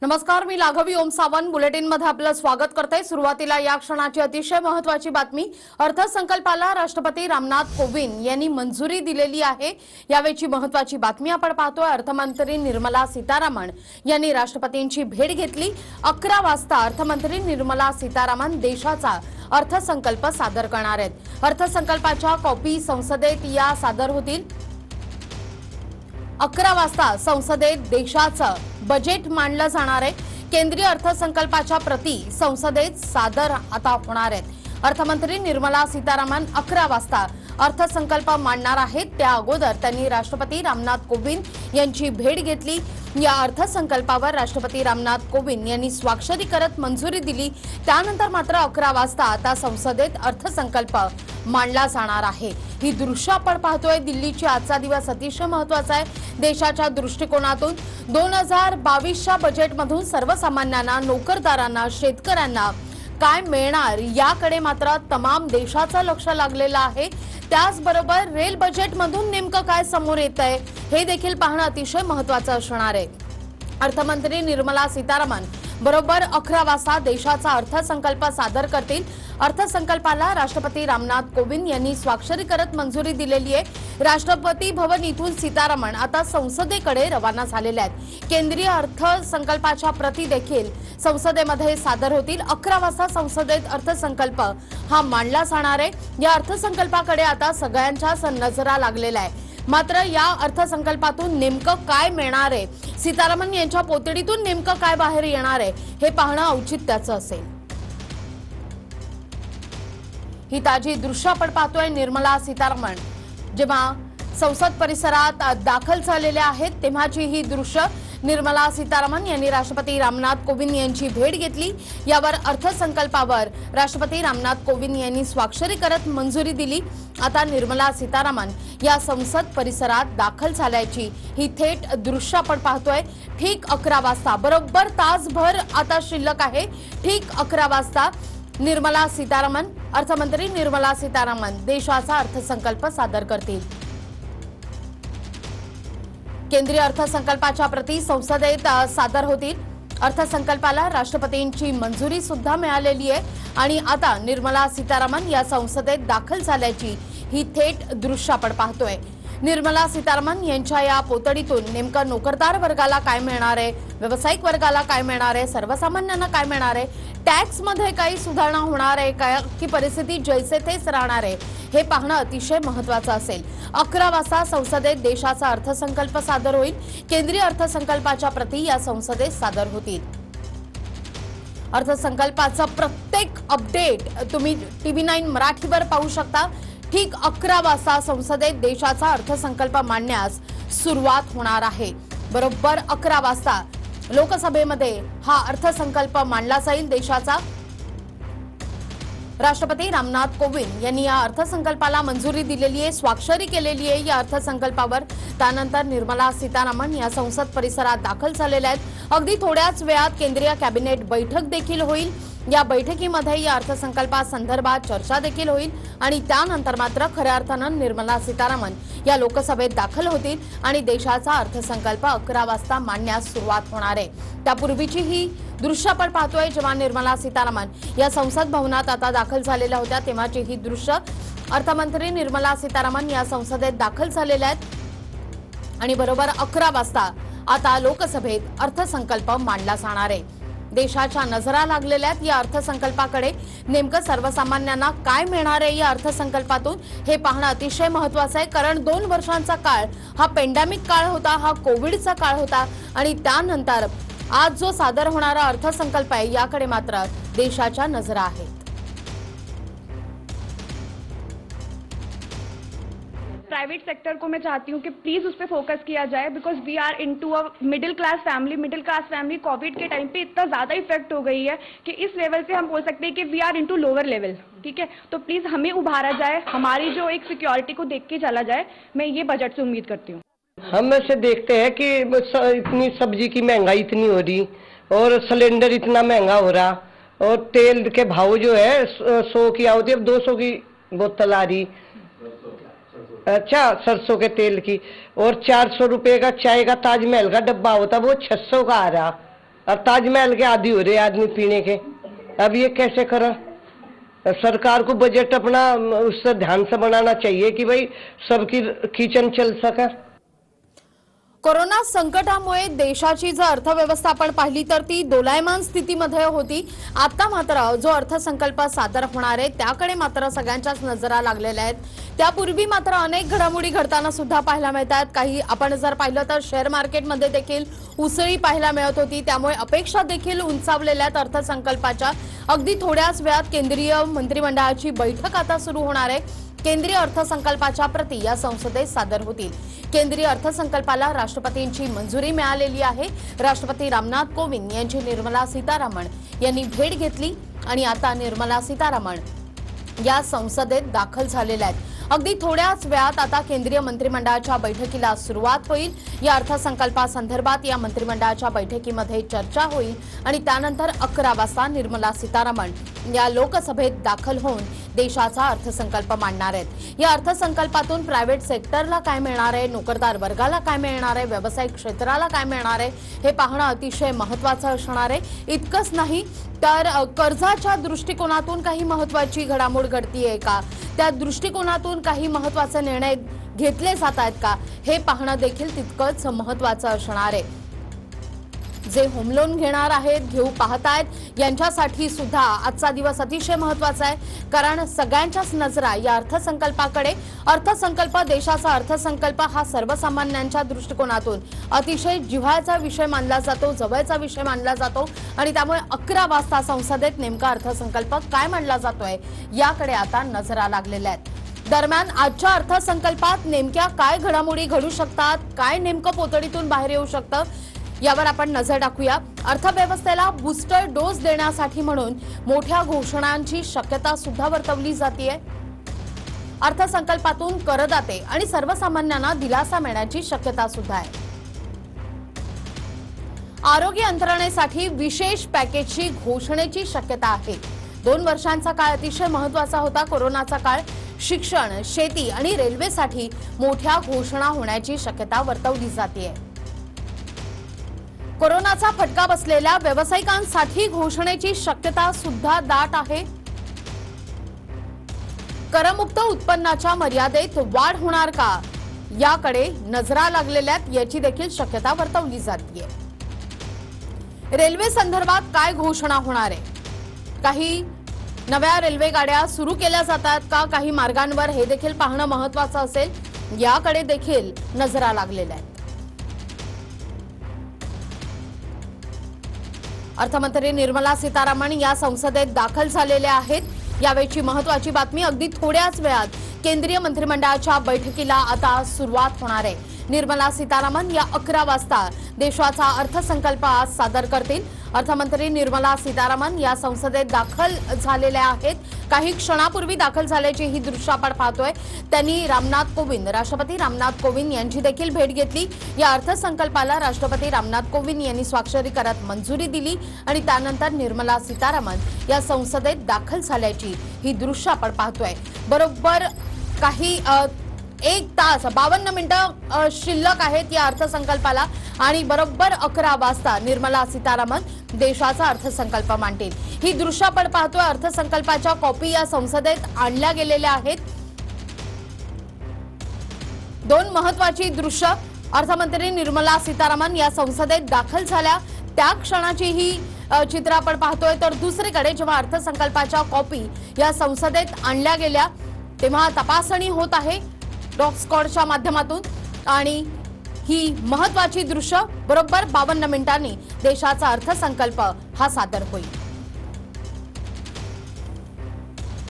नमस्कार, मी लाघवी ओम सावंत बुलेटिन मध्ये आपलं स्वागत करते। सुरुवातीला या क्षणाची अतिशय महत्त्वाची बातमी। अर्थसंकल्पाला राष्ट्रपती रामनाथ कोविंद यांनी मंजुरी दिलेली आहे। यावेळची महत्त्वाची बातमी आपण पाहतोय। अर्थमंत्री निर्मला सीतारामन यांनी राष्ट्रपतींची भेट घेतली। 11 वाजता अर्थमंत्री निर्मला सीतारामन देशाचा अर्थसंकल्प सादर करणार आहेत। अर्थसंकल्पाच्या कॉपी संसदेत या सादर होतील। 11 वाजता संसदेत देशाचं बजेट मांडलं जाणार आहे। केंद्रीय अर्थसंकल्पाच्या प्रती संसदेत सादर आता होणार आहेत। अर्थमंत्री निर्मला सीतारामन 11 वाजता अर्थसंकल्प मांडणार आहेत। त्या अगोदर त्यांनी राष्ट्रपती रामनाथ कोविंद यांची भेट घेतली। या अर्थसंकल्पावर राष्ट्रपती रामनाथ कोविंद यांनी स्वाक्षरी करत मंजुरी दिली। त्यानंतर मात्र 11 वाजता आता संसदेत अर्थसंकल्प मांडला जाणार आहे। ही दृश्य आपण पाहतोय। दिल्लीची आजचा दिवस अतिशय महत्त्वाचा आहे। देशाच्या दृष्टिकोनातून 2022च्या बजेटमधून सर्वसामान्यांना, नोकरदारांना, शेतकऱ्यांना काय मिळणार याकडे मात्र तमाम देशाचं लक्ष लागलेलं आहे। त्याचबरोबर रेल बजेटमधून नेमकं काय समोर येतंय हे देखील पाहणं अतिशय महत्त्वाचं असणार आहे। अर्थमंत्री निर्मला सीतारामन बरोबर 11 वाजता देशाचा अर्थसंकल्प सादर करतील। अर्थसंकल्पाला राष्ट्रपती रामनाथ कोविंद यांनी स्वाक्षरी करत मंजुरी दिलेली आहे। राष्ट्रपती भवन इथून सीतारामन आता संसदेकडे रवाना झालेले आहेत। केंद्रीय अर्थसंकल्पाच्या प्रती देखील संसदेमध्ये सादर होतील। 11 वाजता संसदेत अर्थसंकल्प हा मांडला जाणार आहे। या अर्थसंकल्पाकडे आता सगळ्यांच्याच नजरा लागलेल्या आहे। मात्र या अर्थसंकल्पातून नेमकं काय मिळणार आहे, सीतारामन यांच्या पोतडीतून नेमकं काय बाहेर येणार आहे हे पाहणं औचित्याचं असेल। ही ताजी दृश्य आपण पाहतोय। निर्मला सीतारामन जेव्हा संसद परिसरात दाखल झालेले आहेत तेव्हाची ही दृश्य। निर्मला सीतारामन यांनी राष्ट्रपती रामनाथ कोविंद यांची भेट घेतली। यावर अर्थसंकल्पावर राष्ट्रपती रामनाथ कोविंद यांनी स्वाक्षरी करत मंजुरी दिली। आता निर्मला सीतारामन या संसद परिसरात दाखल झाल्याची ही थेट दृश्य आपण पाहतोय। ठीक 11 वाजता, बरोबर तासभर आता शिल्लक आहे। ठीक 11 वाजता निर्मला सीतारामन, अर्थमंत्री निर्मला सीतारामन देशाचा अर्थसंकल्प सादर करतील। केंद्रीय अर्थसंकल्पाच्या प्रती संसदेत सादर होतील। अर्थसंकल्पाला राष्ट्रपतींची मंजुरी सुद्धा मिळालेली आहे आणि आता निर्मला सीतारामन या संसदेत दाखल झाल्याची ही थेट दृश्य आपण पाहतोय। निर्मला सीतारामन यांच्या या पोतडीतून नेमकं नोकरदार वर्गाला काय मिळणार आहे, व्यावसायिक वर्गाला काय मिळणार आहे, सर्वसामान्यांना काय मिळणार आहे, टॅक्स मध्ये काही सुधारणा होणार आहे का, की परिस्थिती जैसे तेच राहणार आहे हे पाहणं अतिशय महत्त्वाचं असेल। 11 वाजता संसदेत देशाचा अर्थसंकल्प सादर होईल। केंद्रीय अर्थसंकल्पाच्या प्रती या संसदेत सादर होतील। अर्थसंकल्पाचं प्रत्येक अपडेट तुम्ही TV9 मराठीवर पाहू शकता। ठीक 11 वाजता संसदेत देशाचा अर्थसंकल्प मांडण्यास सुरुवात होणार आहे। बरोबर 11 वाजता लोकसभेमध्ये हा अर्थसंकल्प मांडला जाईल देशाचा। राष्ट्रपती रामनाथ कोविंद यांनी या अर्थसंकल्पाला मंजुरी दिलेली आहे, स्वाक्षरी केलेली आहे या अर्थसंकल्पावर। त्यानंतर निर्मला सीतारामन या संसद परिसरात दाखल झालेल्या आहेत। अगदी थोड्याच वेळात केंद्रीय कॅबिनेट बैठक देखील होईल। या बैठकीमध्ये या अर्थसंकल्पासंदर्भात चर्चा देखील होईल आणि त्यानंतर मात्र खऱ्या अर्थानं निर्मला सीतारामन या लोकसभेत दाखल होतील आणि देशाचा अर्थसंकल्प 11 वाजता मांडण्यास सुरुवात होणार आहे। त्यापूर्वीची ही दृश्य आपण पाहतोय। जेव्हा निर्मला सीतारामन या संसद भवनात आता दाखल झालेल्या होत्या तेव्हाची ही दृश्य। अर्थमंत्री निर्मला सीतारामन या संसदेत दाखल झालेल्या आहेत आणि बरोबर 11 वाजता आता लोकसभेत अर्थसंकल्प मांडला जाणार आहे। देशाच्या नजरा लागलेल्या या अर्थसंकल्पाकडे नेमकं सर्वसामान्यांना काय मिळणार आहे या अर्थसंकल्पातून हे पाहणं अतिशय महत्त्वाचं आहे। कारण 2 वर्षांचा काळ हा पेंडेमिक काळ होता, हा कोविडचा काळ होता आणि त्यानंतर आज जो सादर होणारा अर्थसंकल्प आहे याकडे मात्र देशाच्या नजरा आहेत। प्राइवेट सेक्टर को मैं चाहती हूँ कि प्लीज़ उस पर फोकस किया जाए, because we are into a middle class family covid के टाइम पे इतना ज़्यादा इफेक्ट हो गई है कि इस लेवल पे हम बोल सकते हैं कि we are into lower level. ठीक है, तो प्लीज़ हमें उभारा जाए, हमारी जो एक सिक्योरिटी को देख के चला जाए। मैं ये बजट से उम्मीद करती हूँ। हम ऐसे देखते हैं कि इतनी सब्जी की महंगाई इतनी हो रही और सिलेंडर इतना महंगा हो रहा और तेल के भाव जो है 100 की आवती अब 200 की बोतल आ रही। अच्छा, सरसों के तेल की। और 400 रुपए का चाय का ताजमहल का डब्बा होता वो 600 का आ रहा। और ताजमहल के आदी हो रहे आदमी पीने के। अब ये कैसे करें? सरकार को बजट अपना उससे ध्यान से बनाना चाहिए कि भाई सबकी किचन चल सके। कोरोना संकटामुळे देशाची जर अर्थव्यवस्था आपण पाहिली तर ती दोलायमान स्थितीमध्ये होती। आता मात्र जो अर्थसंकल्प सादर होणार आहे त्याकडे मात्र सगळ्यांच्याच नजरा लागलेल्या आहेत। त्यापूर्वी मात्र अनेक घडामोडी घडताना सुद्धा पाहायला मिळतात। काही आपण जर पाहिलं तर शेअर मार्केटमध्ये देखील उसळी पाहायला मिळत होती। त्यामुळे अपेक्षा देखील उंचावलेल्या आहेत अर्थसंकल्पाच्या। अगदी थोड्याच वेळात केंद्रीय मंत्रिमंडळाची बैठक आता सुरू होणार आहे। केंद्रीय अर्थसंकल्पाच्या प्रती या संसदेत सादर होतील। केंद्रीय अर्थसंकल्पाला राष्ट्रपतींची मंजुरी मिळालेली आहे। राष्ट्रपती रामनाथ कोविंद यांची निर्मला सीतारामन यांनी भेट घेतली आणि आता निर्मला सीतारामन या संसदेत दाखल झालेल्या आहेत। अगदी थोड्याच वेळात आता केंद्रीय मंत्रिमंडळाच्या बैठकीला सुरुवात होईल। या अर्थसंकल्पासंदर्भात या मंत्रिमंडळाच्या बैठकीमध्ये चर्चा होईल आणि त्यानंतर 11 वाजता निर्मला सीतारामन या लोकसभेत दाखल होऊन देशाचा अर्थसंकल्प मांडणार आहेत। या अर्थसंकल्पातून प्रायव्हेट सेक्टरला काय मिळणार आहे, नोकरदार वर्गाला काय मिळणार आहे, व्यावसायिक क्षेत्राला काय मिळणार आहे हे पाहणं अतिशय महत्त्वाचं असणार आहे। इतकंच नाही तर कर्जाच्या दृष्टिकोनातून काही महत्त्वाची घडामोड घडतीये का, त्या दृष्टिकोनातून काही महत्त्वाचे निर्णय घेतले जात आहेत का हे पाहणं देखील तितकंच महत्त्वाचं असणार आहे। जे होम लोन घेणार आहेत, घेऊ पाहतायत यांच्यासाठी सुद्धा आजचा दिवस अतिशय महत्त्वाचा आहे। कारण सगळ्यांच्याच नजरा या अर्थसंकल्पाकडे। अर्थसंकल्प देशाचा अर्थसंकल्प हा सर्वसामान्यांच्या दृष्टिकोनातून अतिशय जिव्हाळ्याचा विषय मानला जातो, जवळचा विषय मानला जातो आणि त्यामुळे 11 वाजता संसदेत नेमका अर्थसंकल्प काय मांडला जातोय याकडे आता नजरा लागलेल्या आहेत। दरम्यान आजच्या अर्थसंकल्पात नेमक्या काय घडामोडी घडू शकतात, काय नेमकं पोतडीतून बाहेर येऊ शकतं यावर आपण नजर टाकूया। अर्थव्यवस्थेला बूस्टर डोस देण्यासाठी म्हणून मोठ्या घोषणांची शक्यता सुद्धा वर्तवली जाते। अर्थसंकल्पातून करदाते आणि सर्वसामान्यांना दिलासा मिळण्याची शक्यता सुद्धा आहे। आरोग्य यंत्रणेसाठी विशेष पॅकेजची घोषणेची शक्यता आहे। 2 वर्षांचा काळ अतिशय महत्त्वाचा होता। कोरोनाचा काळ, शिक्षण, शेती आणि रेल्वेसाठी मोठ्या घोषणा होण्याची शक्यता वर्तवली जाते। कोरोनाचा फटका बसलेल्या व्यावसायिकांसाठी घोषणेची शक्यता सुद्धा दाट आहे। करमुक्त उत्पन्नाच्या मर्यादेत वाढ होणार का याकडे नजरा लागलेल्या याची देखील शक्यता वर्तवली जाते। रेल्वे संदर्भात काय घोषणा होणार आहे, काही नव्या रेल्वे गाड्या सुरू केल्या जातात का, काही मार्गांवर हे देखील पाहणं महत्त्वाचं असेल। याकडे देखील नजरा लागलेल्या आहेत। अर्थमंत्री निर्मला सीतारामन या संसदेत दाखल झालेल्या आहेत। यावेळची महत्त्वाची बातमी, अगदी थोड्याच वेळात केंद्रीय मंत्रिमंडळाच्या बैठकीला आता सुरुवात होणार आहे। निर्मला सीतारामन या 11 वाजता देशाचा अर्थसंकल्प आज सादर करतील। अर्थमंत्री निर्मला सीतारामन या संसदेत दाखल झालेल्या आहेत। काही क्षणापूर्वी दाखल झाल्याची ही दृश्य आपण पाहतोय। त्यांनी राष्ट्रपती रामनाथ कोविंद यांची देखील भेट घेतली। या अर्थसंकल्पाला राष्ट्रपती रामनाथ कोविंद यांनी स्वाक्षरी करत मंजुरी दिली आणि त्यानंतर निर्मला सीतारामन या संसदेत दाखल झाल्याची ही दृश्य आपण पाहतोय। बरोबर काही 1 तास 52 मिनिटं शिल्लक आहेत या अर्थसंकल्पाला आणि बरोबर 11 वाजता निर्मला सीतारामन देशाचा अर्थसंकल्प मांडतील। ही दृश्य आपण पाहतोय। अर्थसंकल्पाच्या कॉपी या संसदेत आणल्या गेलेल्या आहेत। 2 महत्त्वाची दृश्य, अर्थमंत्री निर्मला सीतारामन या संसदेत दाखल झाल्या त्या क्षणाची ही चित्र आपण पाहतोय। तर दुसरीकडे जेव्हा अर्थसंकल्पाच्या कॉपी या संसदेत आणल्या गेल्या तेव्हा तपासणी होत आहे डॉग स्क्वॉडच्या माध्यमातून आणि ही महत्त्वाची दृश्य बरोबर 52 मिनिटांनी देशाचा अर्थसंकल्प हा सादर होईल।